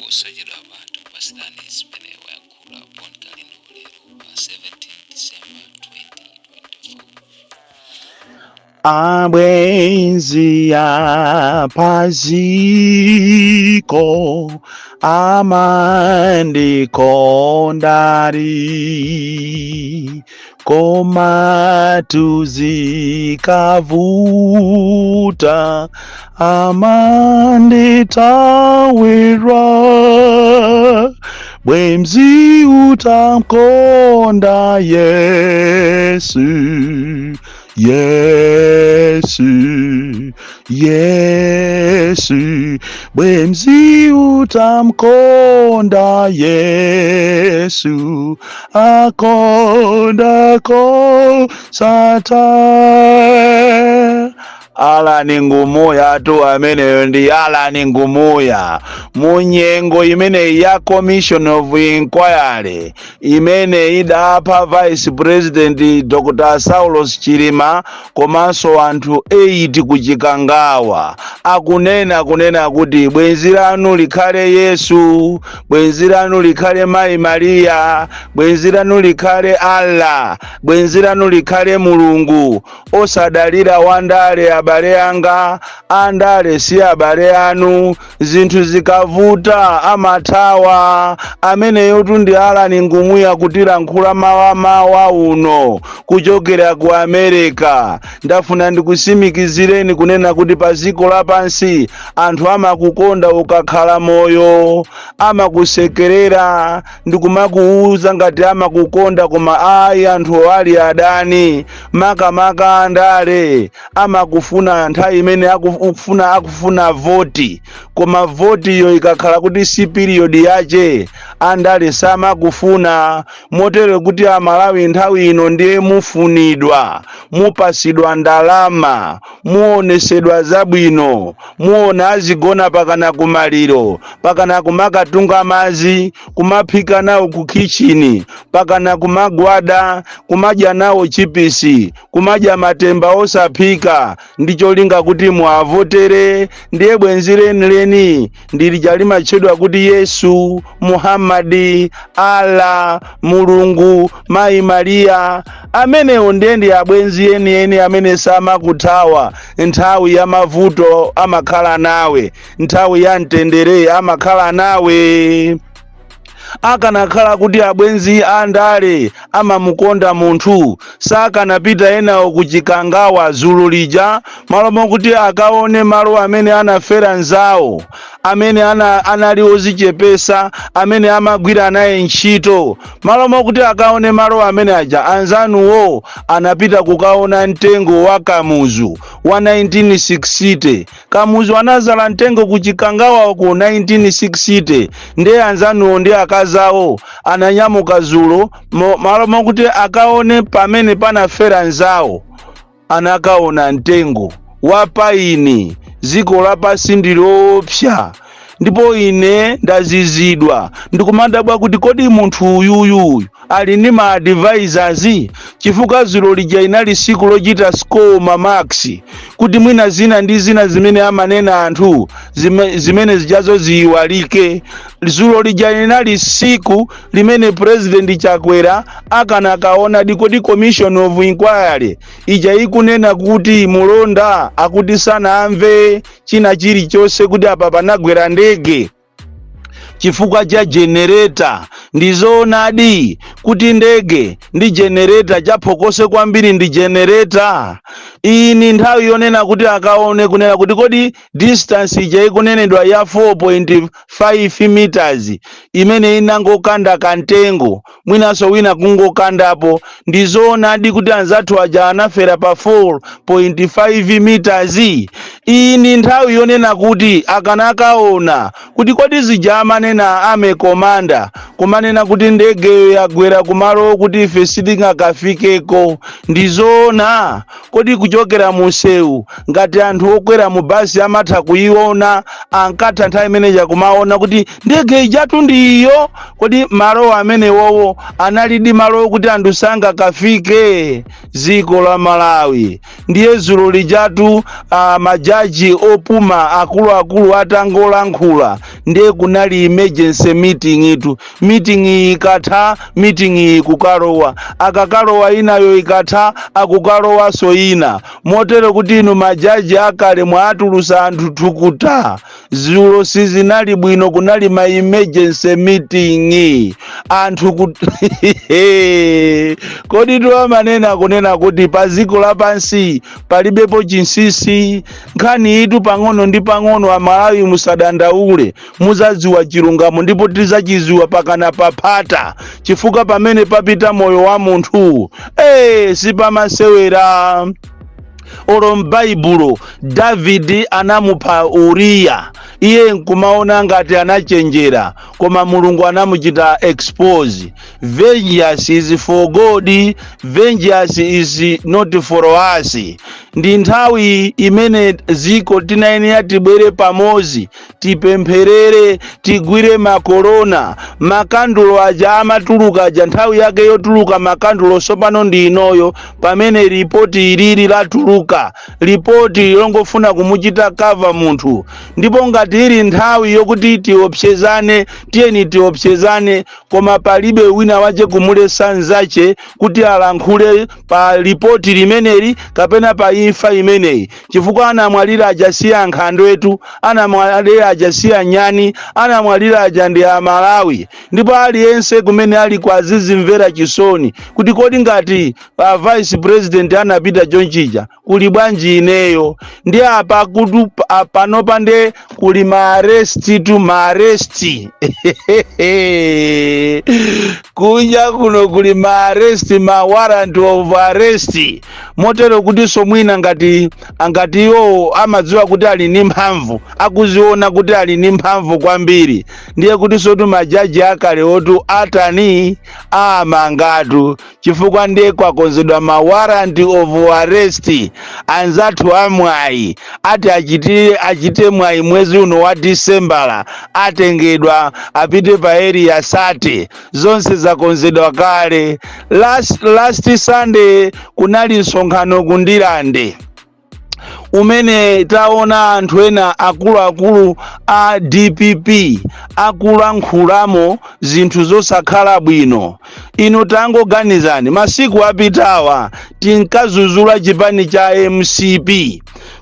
osajira abantu pasitani zimene wayankhula ponkali ndolero pa 17 December 2024. Abwenzi apaziko amandikondari koma tuzikavuta amanditawira bwenzi utamkonda Yesu bwenzi utamkonda Yesu akondako Satana. Alani ngumuya tu amene ndi Alani ngumuya munyengo imene ya Commission of Inquiry imene idapha Vice President Dr. Saulos Chilima komanso anthu 8 kuchikangawa akunena kuti bwenzi lanu likhale Yesu, bwenzi lanu likhale Mayi Maria, bwenzi lanu likhale Allah, bwenzi lanu likhale Mulungu, osadalira wandale abale anga, andale si abale anu, zinthu zikavuta amathawa. Ameneyo ndi Alani ngumuya kutilankhula mawa uno kuchokera ku America. Ndafuna ndikusimikizireni kunena kuti pa dziko lapansi anthu amakukonda ukakhala moyo, amakusekerera ndikumakuuza ngati amakukonda, koma ayi anthu ali adani makamaka andale amakufuna nthawi imene akufuna voti, koma voti iyo ikakhala kuti si period yache andale samakufuna. Motero kuti Amalawi nthawi ino ndiye mufunidwa, mupasidwa ndalama, muonesedwa zabwino, muona azigona pakana kumaliro, pakana kumakatunga mazi, kumaphika nawo ku kitchen, pakana kumagwada, kumadya nawo chipisi, kumadya matemba osaphika, ndicho linga kuti muavotere. Ndiye bwenzi leni ndilija limatchedwa kuti Yesu, Muhammadi, Allah, Mulungu, Mayi Maria. Amenewo ndi abwenzi eni amene samakuthawa nthawi ya mavuto amakhala nawe, nthawi ya mtendere amakhala nawe. Akanakhala kuti abwenzi andale amamukonda munthu, sakanapita enawo kuchikangawa dzulo lija malo mokuti akaone malo amene anafera nzawo, amene anali ozichepesa, amene amagwira naye ntchito, malo mokuti akaone malo amene aja anzanuwo anapita kukaona mtengo wa kamuzu wa 1960. Kamuzu anazala mtengo kuchikangawa ku 1960, ndiye anzanuwo ndi akazawo ananyamuka dzulo malo mokuti akaone pamene panafera nzawo, anakaona mtengo wa paini. Dziko lapasi ndilopsa, ndipo ine ndazizidwa ndikumadabwa kuti kodi munthu uyuyu ali ndi ma advisors, chifukwa dzulo lija inali siku lochita score ma marks kuti mwina zina ndi zina zimene amanena anthu zimene zijazo ziyiwalike. Dzulo lija inali siku limene President Chakwera akanakaona kodi Commission of Inquiry ija ikunena kuti mulonda akuti sana amve china chilichonse kuti apa panagwera ndege chifukwa cha generator. Ndizoonadi kuti ndege ndi generator chaphokose kwambiri ndi generator. Iyi ni nthawi yonena kuti akaone kunena kuti kodi distance ija ikunenedwa ya 4.5 meters imene inangokanda kantengo, mwinaso wina kungokandapo. Ndizoonadi kuti anzathu aja anafera pa 4.5 meters. Iyi ni nthawi yonena kuti akanakaona kuti kodi zija amanena ame komanda kumanena kuti ndege yagwera kumalo kuti ife sitingakafikeko. Ndizoona kodi kucho kuchokera museu ngati anthu okwera mu basi amatha kuiona ankatha nthawi imeneja kumaona kuti ndege ijatu ndiyo. Kodi malo amenewowo analidi malo kuti anthu sangakafike dziko la Malawi. Ndiye dzulo lijatu majaji opuma akuluakulu atangolankhula ndiye kunali emergency meeting itu. Meeting ikatha meeting ikukalowa, akakalowa inayo ikatha akukalowa so ina. Motero kuti inu majaji akale mwatulusa anthu thukuta. Dzulo sizinali bwino, kunali ma emergency meeting anthu kodi tiwamanena kunena kuti pa dziko lapansi palibepo chinsinsi. Nkhani itu pang'ono ndi pang'ono Amalawi musadandaule, muzadziwa chilungamo ndipo tizachidziwa pakana paphata, chifukwa pamene papita moyo wa munthu sipamasewera. Olo m'Baibulo Davidi anamupha Uriya, iye nkumaona ngati anachenjera, koma Mulungu anamuchita expose. Vengeance is for God, vengeance is not for us. Ndi nthawi imene dziko tinayenera tibwere pamozi, tipempherere, tigwire makorona. Makandulo aja amatuluka aja, nthawi yake yotuluka makandulo sopano ndi inoyo, pamene ripoti ilili latuluka, ripoti ilongofuna kumuchita kava munthu. Ndipo ngati ili nthawi yokuti tiopsezane, tiyeni tiopsezane, koma palibe wina waje kumulesa nzache kuti alankhule pa ripoti limeneli kapena pa imfa imeneyi, chifukwa anamwalira ajasiya nkhandwe etu, anamwalira ajasiya nyani, anamwalira aja ndi Amalawi. Ndipo aliyense kumene ali kwa zizimvera chisoni kuti kodi ngati vice president anapita chonchija kuli bwanji ineyo. Ndi apa kutu panopa nde kuli maaresti tu maaresti kunja kuno kuli maaresti, ma warrant of arrest. Motero kuti somwina ngati iwo amadziwa kuti ali ni mphamvu, akuziona kuti ali ni mphamvu kwambiri, ndiye kuti sotu majaji akale otu atani amangatu, chifukwa ndiye kwakonzedwa ma warrant of arrest. Anzathu amwayi ati achite mwayi mwezi uno wa December, atengedwa apite pa area sate, zonse zakonzedwa kale. Last Sunday kunali nsonkhano kundilande umene taona anthu ena akuluakulu a DPP akulankhulamo zinthu zosakhala bwino. Inu tangoganizani, masiku apitawa tinkazuzula chipani cha MCP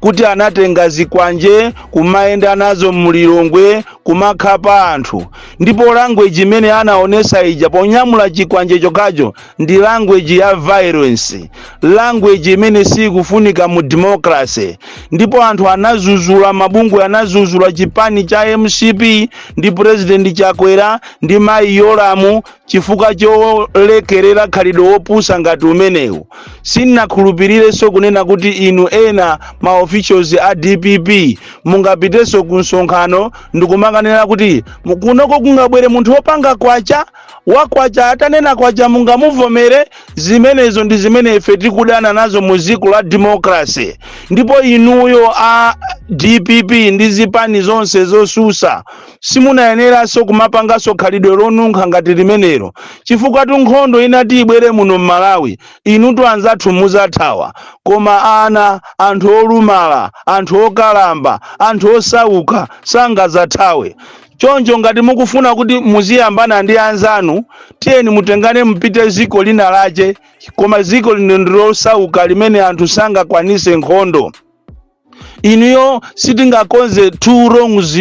kuti anatenga zikwanje kumayenda nazo mulilongwe kumakhapa anthu, ndipo language imene anaonesa ija ponyamula chikwanje chokacho ndi language ya violence, language imene sikufunika mu democracy. Ndipo anthu anazuzula, mabungwe anazuzula chipani cha MCP ndi president Chakwera ndi Mai Yolamu chifukwa cholekerera khalidwe wopusa ngati umenewu. Sinakhulupirire so kunena kuti inu ena ma officials a DPP mungapiteso ku nsonkhano ndikumakanena kuti kunoko kungabwere munthu wopanga kwacha wakwacha atanena kwacha mungamuvomere. Zimenezo ndi zimene ife tikudana nazo mu dziko la democracy. Ndipo inuyo a DPP ndi zipani zonse zosusa simunayenera so kumapangaso khalidwe lonunkha ngati limenelo, chifukwa nkhondo inati ibwere muno Malawi inutu anzathu muzathawa, koma ana, anthu olumala, anthu okalamba, anthu osauka sangazathawe. Choncho ngati mukufuna kuti muziyambana ndi anzanu, tiyeni mutengane mpite ziko lina lache, koma ziko losauka limene anthu sangakwanise nkhondo. Inuyo sitingakonze two wrongs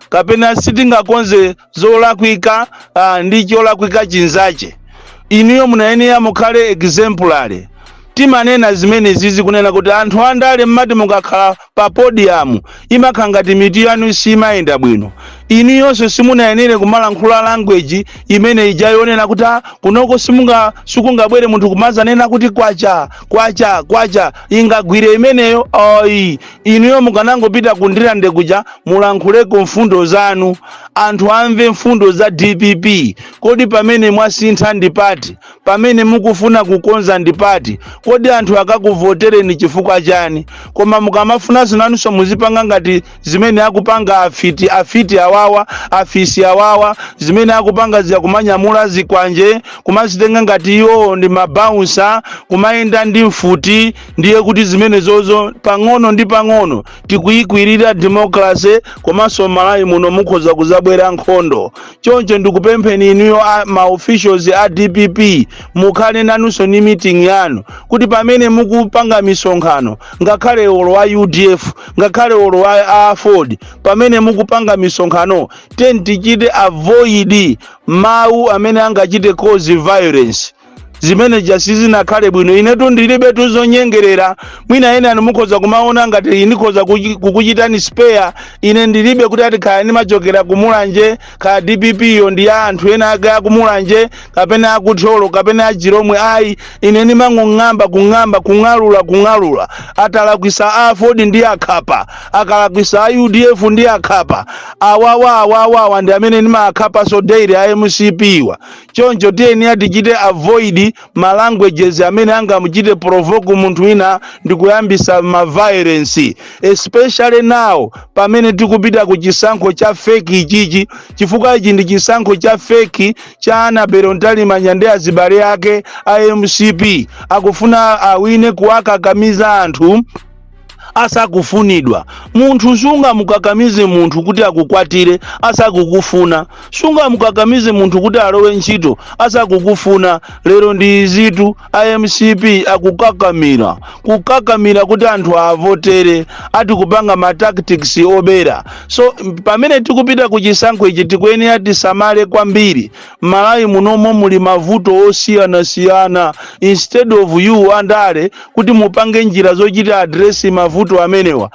kapena sitingakonze zolakwika ndi cholakwika chinzache. Inuyo munayenera mukhale exemplary. Timanena zimene zizi kunena kuti anthu andale mmati mukakhala pa podium imakhala ngati mitu yanu simayenda bwino. inu yonse simunayenere kumalankhula language imene ijayonena kuti kunoko sikungabwere munthu kumazanena kuti kwacha ingagwire imeneyo. Oyi, inuyo mukanangopita kundirande kuja mulankhule ku mfundo zanu, anthu amve mfundo za DPP. Kodi pamene mwasintha ndipati, pamene mukufuna kukonza ndipati, kodi anthu akakuvotereni chifukwa chani? Koma mukamafuna zinanunso muzipanga ngati zimene akupanga afiti awawa, afisi awawa, zimene akupanga ziya kumanyamula zikwanje, kumazitenga ngati iwo ndi mabouncer, kumayenda ndi mfuti, ndiye kuti zimene zozo pang'ono ndi pang'ono tikuyikwirira democracy, komanso Malawi muno mukhoza kuzabwera nkhondo. Choncho ndikupempheni inuyo ma officials a DPP mukhale nanunso ni meeting yanu, kuti pamene mukupanga misonkhano, ngakhale olo wa UDF, ngakhale olo wa AFOD, pamene mukupanga misonkhano tichite avoid mawu amene angachite cause violence. Zimene jasizi nakhale bwino. Inetu ndilibe tuzonyengerera, mwina ena mukhoza kumaona ngati inikhoza kukuchitani spare. Ine ndilibe kuti ati kaya nimachokera kumulanje, kaya DPP yo ndi ya anthu ena aga kumulanje, kapena akutholo, kapena achiromwe. Ayi, ine nimang'amba kung'alula. Atalakwisa AFOD ndi akhapa, akalakwisa UDF ndi akhapa, awawa ndi amene nimakhapa so daily MCP wa. Choncho tiyeni atichite avoid ma languages amene angamuchite provoke munthu wina ndi kuyambisa ma violence, especially now pamene tikupita ku chisankho cha fake ichichi, chifukwa ichi ndi chisankho cha fake cha Anabel Ntalimanya ndi azibale ake a MCP akufuna awine kuwakakamiza anthu asakufunidwa. Munthu sunga mukakamize munthu kuti akukwatire asakukufuna, sunga mukakamize munthu kuti alowe ntchito asakukufuna. Lero ndi zitu MCP kukakamira kuti anthu avotere, ati kupanga ma tactics obera. So pamene tikupita ku chisankho ichi tikuyenera tisamale kwambiri. Malawi munomo muli mavuto osiyana. Instead of you andale kuti mupange njira zochita address mavuto amenewa,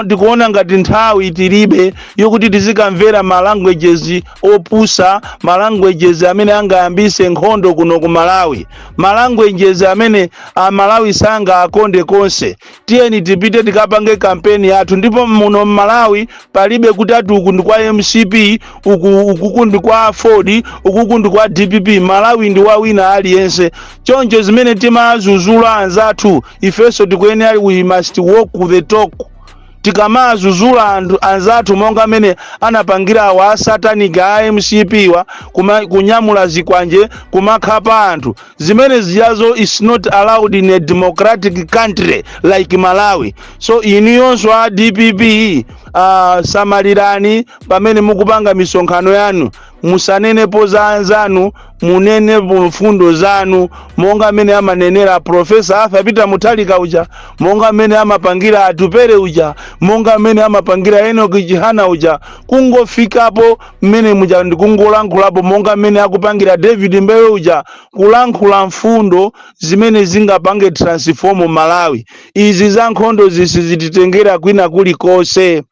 tikuona ngati nthawi tilibe yokuti tizikamvera ma languages opusa, ma languages amene angayambise nkhondo kuno ku Malawi, ma languages amene Malawi sanga akonde konse. Tiyeni tipite tikapange kampeni yathu, ndipo muno Malawi palibe kuti ati uku ndi kwa MCP, uku ndi kwa AFOD, uku ndi kwa DPP. Malawi ndi wawina aliyense. Choncho zimene timazuzula anzathu ifeso tikuyenera we must walk the talk. Tikamazuzula anzathu monga amene anapangira wa satanic a MCP wa kunyamula zikwanje kumakhapa anthu, zimene ziyazo is not allowed in a democratic country like Malawi. So iniyonso a DPP samalirani pamene mukupanga misonkhano yanu, musanene poza anzanu, munene mfundo zanu monga amene amanenera Professor Arthur Peter Mutharika uja, monga amene amapangira Atupere uja, monga amene amapangira Enoch Chihana uja. Kungofikapo mmene muja ndikungolankhulapo monga amene akupangira David Mbewe uja, kulankhula mfundo zimene zingapange transform Malawi. Izi za nkhondo zisizititengera kwina kulikonse.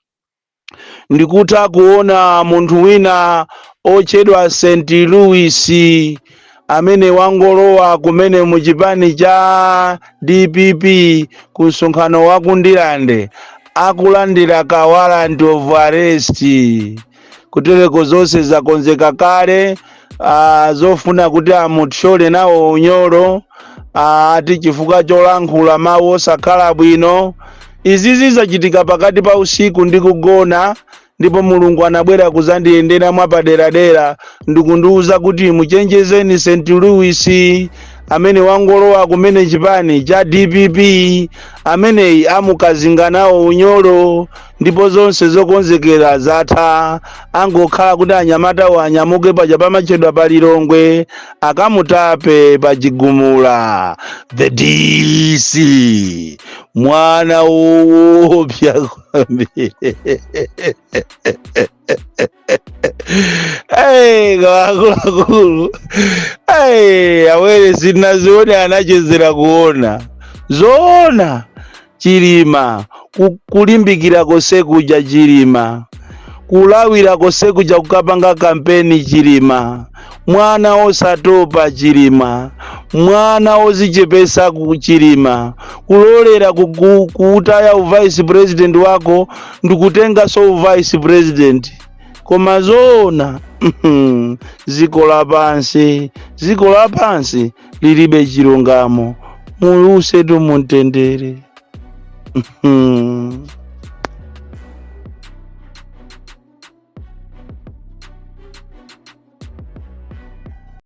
Ndikuta kuona munthu wina ochedwa St. Louis amene wangolowa kumene muchipani cha DPP kusonkhano wa kundirande akulandira ka warrant of arrest. Kutereko zonse zakonzeka kale, zofuna kuti amutshole nawo unyolo, ati chifukwa cholankhula mawu osakhala bwino. Izizi zachitika pakati pa usiku ndi kugona, ndipo Mulungu anabwera kuzandiyendera mwapaderadera ndikundiuza kuti muchenjezeni St. Louis amene wangolowa kumene chipani cha DPP, amene amukazinga nawo unyolo, ndipo zonse zokonzekera zatha. Angokhala kuti anyamatawo anyamuke paja pamachedwa palilongwe akamutape pachigumula. The DC mwana woopsa kwambiri. Akulu awere sinazione anachezera kuona zoona. Chilima kulimbikira kose kuja Chilima kulawira koseku chakukapanga kampeni Chilima, mwana osatopa Chilima, mwana ozichepesa Chilima, kulolera kutaya vice president wako ndikutenga so vice president. Koma zona ziko la pansi lilibe chilungamo, muluse tu muntendere.